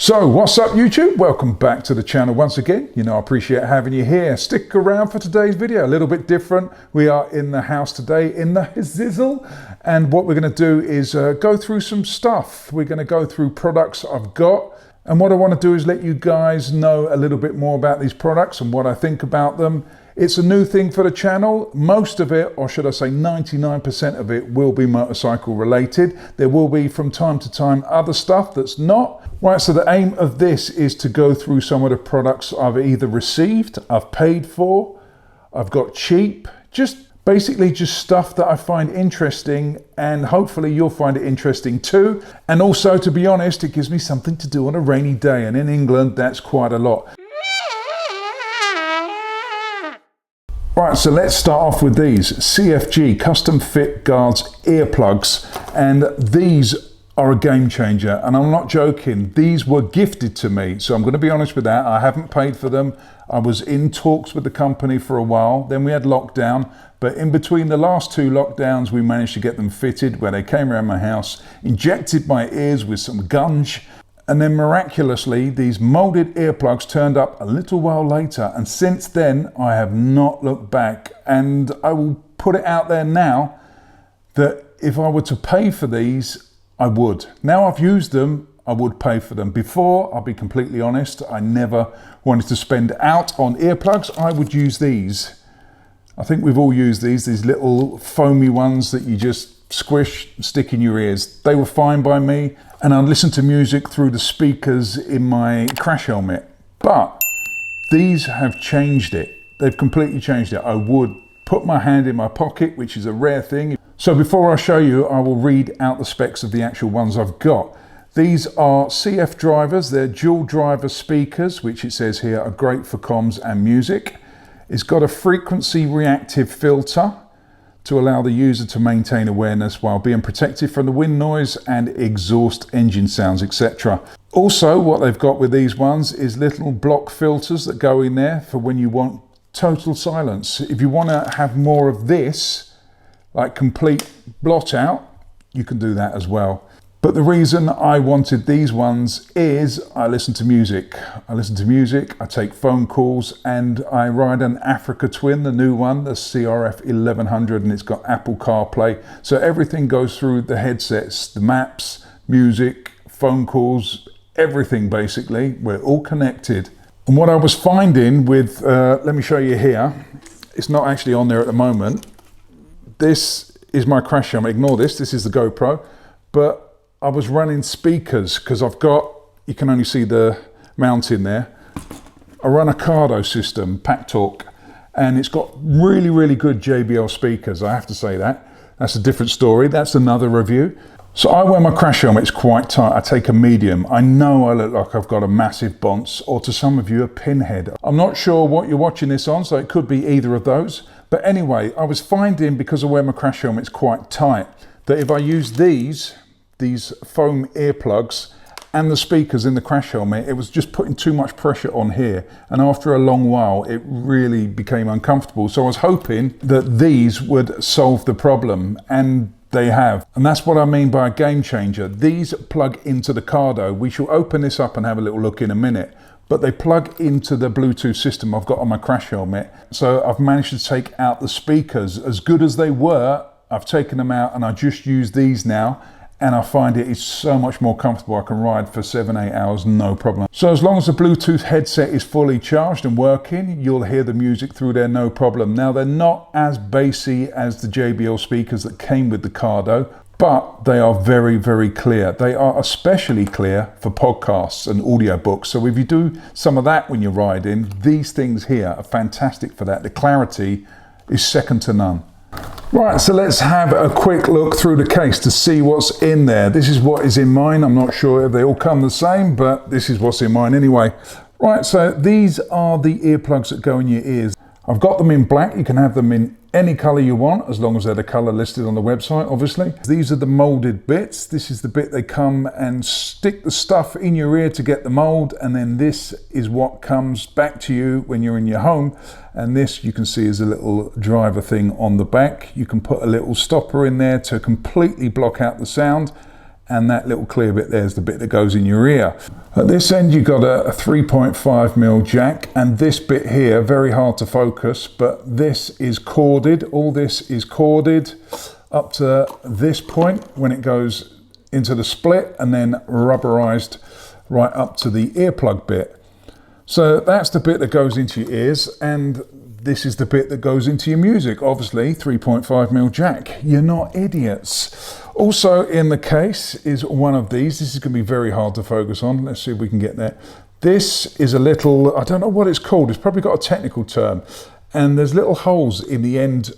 So what's up YouTube? Welcome back to the channel once again. You know, I appreciate having you here. Stick around for today's video, a little bit different. We are in the house today in the Zizzle, and what we're going to do is go through some stuff. We're going to go through products I've got, and what I want to do is let you guys know a little bit more about these products and what I think about them. It's a new thing for the channel. Most of it, or should I say 99% of it, will be motorcycle related. There will be from time to time other stuff that's not. Right, so the aim of this is to go through some of the products I've either received, I've paid for, I've got cheap, basically just stuff that I find interesting, and hopefully you'll find it interesting too. And also, to be honest, it gives me something to do on a rainy day, and in England that's quite a lot. Right, so let's start off with these CFG custom fit guards earplugs, and these are a game changer, and I'm not joking. These were gifted to me, so I'm going to be honest with that. I haven't paid for them. I was in talks with the company for a while, then we had lockdown, but in between the last two lockdowns we managed to get them fitted, where they came around my house, injected my ears with some gunge, and then miraculously these molded earplugs turned up a little while later, and since then I have not looked back. And I will put it out there now that if I were to pay for these, I would. Now I've used them, I would pay for them. Before, I'll be completely honest, I never wanted to spend out on earplugs. I would use these. I think we've all used these little foamy ones that you just squish, stick in your ears. They were fine by me, and I'd listen to music through the speakers in my crash helmet. But these have changed it. They've completely changed it. I would put my hand in my pocket, which is a rare thing. So before I show you, I will read out the specs of the actual ones I've got. These are CF drivers. They're dual driver speakers, which it says here are great for comms and music. It's got a frequency reactive filter to allow the user to maintain awareness while being protected from the wind noise and exhaust engine sounds, etc. Also, what they've got with these ones is little block filters that go in there for when you want total silence. If you want to have more of this, like complete blot out, you can do that as well. But the reason I wanted these ones is I listen to music. I take phone calls, and I ride an Africa Twin, the new one, the CRF 1100, and it's got Apple CarPlay. So everything goes through the headsets, the maps, music, phone calls, everything basically. We're all connected. And what I was finding with, let me show you here. It's not actually on there at the moment. This is my crash helmet. Ignore this. This is the GoPro. But I was running speakers because I've got, you can only see the mount in there. I run a Cardo system, Pack Talk, and it's got really, really good JBL speakers. I have to say that. That's a different story. That's another review. So I wear my crash helmet. It's quite tight. I take a medium. I know I look like I've got a massive bonce, or to some of you, a pinhead. I'm not sure what you're watching this on, so it could be either of those. But anyway, I was finding, because I wear my crash helmet, it's quite tight, that if I use these foam earplugs and the speakers in the crash helmet, it was just putting too much pressure on here. And after a long while, it really became uncomfortable. So I was hoping that these would solve the problem, and they have. And that's what I mean by a game changer. These plug into the Cardo. We shall open this up and have a little look in a minute. But they plug into the Bluetooth system I've got on my crash helmet. So I've managed to take out the speakers. As good as they were, I've taken them out, and I just use these now. And I find it is so much more comfortable. I can ride for 7-8 hours, no problem. So as long as the Bluetooth headset is fully charged and working, you'll hear the music through there, no problem. Now, they're not as bassy as the JBL speakers that came with the Cardo, but they are very, very clear. They are especially clear for podcasts and audiobooks. So if you do some of that when you're riding, these things here are fantastic for that. The clarity is second to none. Right, so let's have a quick look through the case to see what's in there. This is what is in mine. I'm not sure if they all come the same, but this is what's in mine anyway. Right, so these are the earplugs that go in your ears. I've got them in black. You can have them in any color you want, as long as they're the color listed on the website, obviously. These are the molded bits. This is the bit they come and stick the stuff in your ear to get the mold, and then this is what comes back to you when you're in your home. And this, you can see, is a little driver thing on the back. You can put a little stopper in there to completely block out the sound, and that little clear bit there is the bit that goes in your ear. At this end you've got a 3.5mm jack, and this bit here, very hard to focus, but this is corded. All this is corded up to this point when it goes into the split, and then rubberized right up to the earplug bit. So that's the bit that goes into your ears, and this is the bit that goes into your music. Obviously 3.5mm jack, you're not idiots. Also in the case is one of these. This is going to be very hard to focus on. Let's see if we can get there. This is a little, I don't know what it's called, it's probably got a technical term, and there's little holes in the end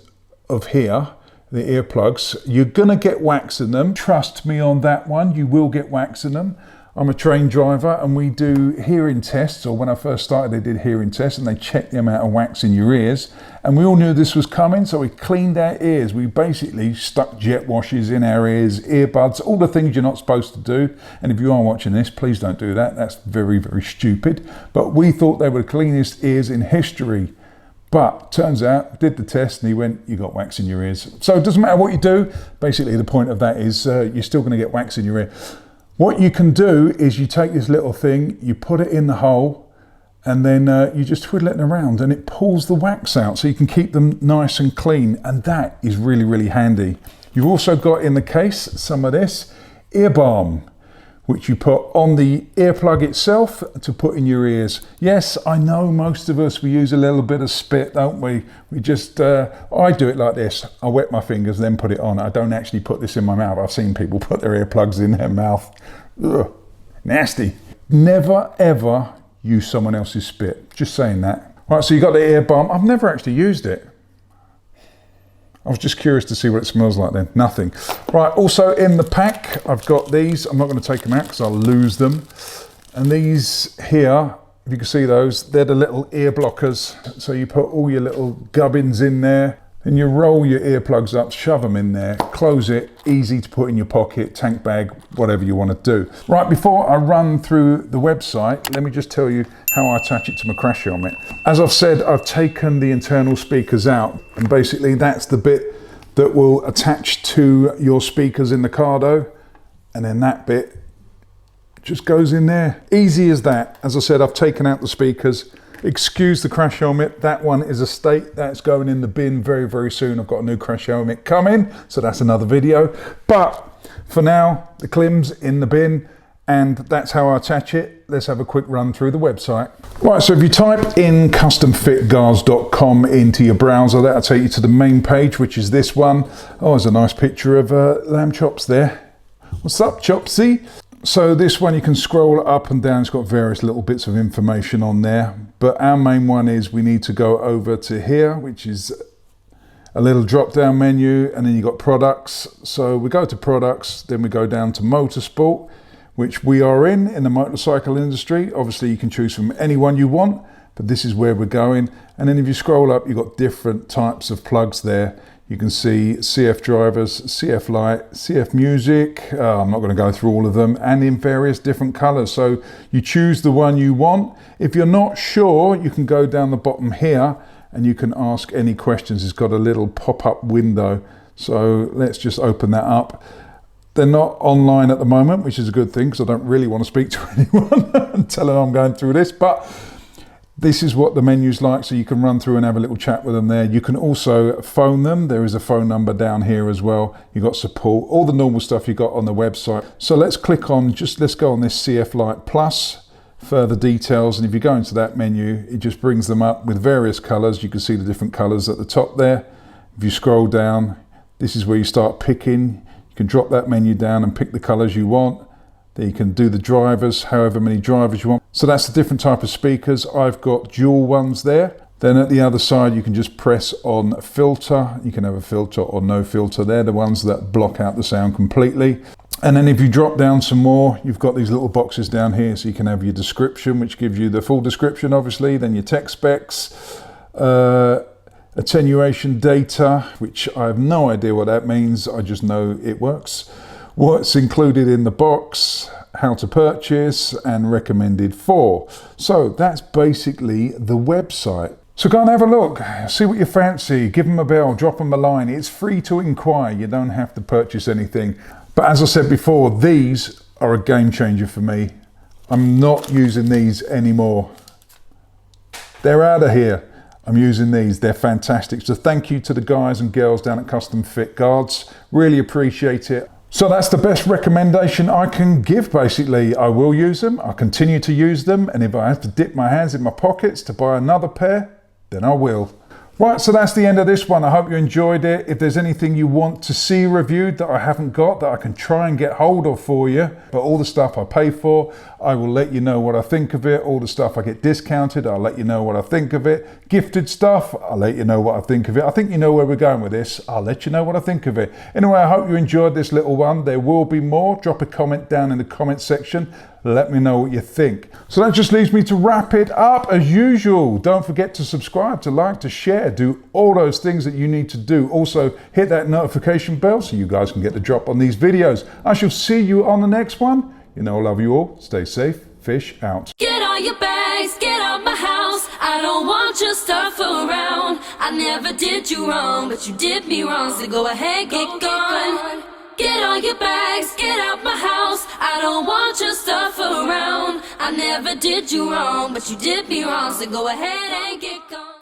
of here, the earplugs. You're going to get wax in them. Trust me on that one, you will get wax in them. I'm a trained driver, and we do hearing tests, or when I first started they did hearing tests, and they checked the amount of wax in your ears, and we all knew this was coming, so we cleaned our ears. We basically stuck jet washes in our ears, earbuds, all the things you're not supposed to do. And if you are watching this, please don't do that. That's very, very stupid. But we thought they were the cleanest ears in history. But turns out, did the test, and he went, you got wax in your ears. So it doesn't matter what you do. Basically the point of that is you're still going to get wax in your ear. What you can do is you take this little thing, you put it in the hole, and then you just twiddle it around, and it pulls the wax out, so you can keep them nice and clean, and that is really, really handy. You've also got in the case some of this ear balm, which you put on the earplug itself to put in your ears. Yes, I know most of us, we use a little bit of spit, don't we? We just, I do it like this. I wet my fingers, then put it on. I don't actually put this in my mouth. I've seen people put their earplugs in their mouth. Ugh, nasty. Never ever use someone else's spit. Just saying that. Right, so you got the ear balm. I've never actually used it. I was just curious to see what it smells like then. Nothing. Right, also in the pack, I've got these. I'm not going to take them out because I'll lose them. And these here, if you can see those, they're the little ear blockers. So you put all your little gubbins in there, and you roll your earplugs up, shove them in there, close it, easy to put in your pocket, tank bag, whatever you want to do. Right, before I run through the website, let me just tell you how I attach it to my crash helmet. As I've said, I've taken the internal speakers out, and basically that's the bit that will attach to your speakers in the Cardo, and then that bit just goes in there. Easy as that. As I said, I've taken out the speakers. Excuse the crash helmet, that one is a state, that's going in the bin very, very soon. I've got a new crash helmet coming, so that's another video. But for now, the Klim's in the bin, and that's how I attach it. Let's have a quick run through the website. Right, so if you type in customfitguards.com into your browser, that'll take you to the main page, which is this one. Oh, there's a nice picture of lamb chops there. What's up, Chopsy? So this one you can scroll up and down, it's got various little bits of information on there, but our main one is we need to go over to here, which is a little drop down menu, and then you got products. So we go to products, then we go down to motorsport, which we are in the motorcycle industry. Obviously you can choose from any one you want, but this is where we're going. And then if you scroll up, you've got different types of plugs there. You can see CF drivers, CF light, CF music. I'm not going to go through all of them, and in various different colors. So you choose the one you want. If you're not sure, you can go down the bottom here and you can ask any questions. It's got a little pop-up window. So let's just open that up. They're not online at the moment, which is a good thing because I don't really want to speak to anyone and tell them I'm going through this, but this is what the menu's like, so you can run through and have a little chat with them there. You can also phone them. There is a phone number down here as well. You've got support, all the normal stuff you got on the website. So let's click on, let's go on this CF Lite Plus, further details, and if you go into that menu, it just brings them up with various colors. You can see the different colors at the top there. If you scroll down, this is where you start picking. You can drop that menu down and pick the colors you want. Then you can do the drivers, however many drivers you want. So that's the different type of speakers. I've got dual ones there. Then at the other side, you can just press on filter. You can have a filter or no filter. They're the ones that block out the sound completely. And then if you drop down some more, you've got these little boxes down here. So you can have your description, which gives you the full description, obviously. Then your tech specs, attenuation data, which I have no idea what that means. I just know it works. What's included in the box, how to purchase, and recommended for. So that's basically the website. So go and have a look, see what you fancy, give them a bell, drop them a line. It's free to inquire, you don't have to purchase anything. But as I said before, these are a game changer for me. I'm not using these anymore. They're out of here. I'm using these. They're fantastic. So thank you to the guys and girls down at Custom Fit Guards. Really appreciate it. So that's the best recommendation I can give, basically. I will use them. I'll continue to use them. And if I have to dip my hands in my pockets to buy another pair, then I will. Right, so that's the end of this one. I hope you enjoyed it. If there's anything you want to see reviewed that I haven't got, that I can try and get hold of for you, but all the stuff I pay for, I will let you know what I think of it. All the stuff I get discounted, I'll let you know what I think of it. Gifted stuff, I'll let you know what I think of it. I think you know where we're going with this. I'll let you know what I think of it. Anyway, I hope you enjoyed this little one. There will be more. Drop a comment down in the comment section. Let me know what you think. So that just leaves me to wrap it up as usual. Don't forget to subscribe, to like, to share, do all those things that you need to do. Also, hit that notification bell so you guys can get the drop on these videos. I shall see you on the next one. You know I love you all. Stay safe. Fish out. Get all your bags, get out my house. I don't want your stuff around. I never did you wrong, but you did me wrong. So go ahead, get gone. Get all your bags, get out my house. I don't want your stuff around. I never did you wrong, but you did me wrong. So go ahead and get gone.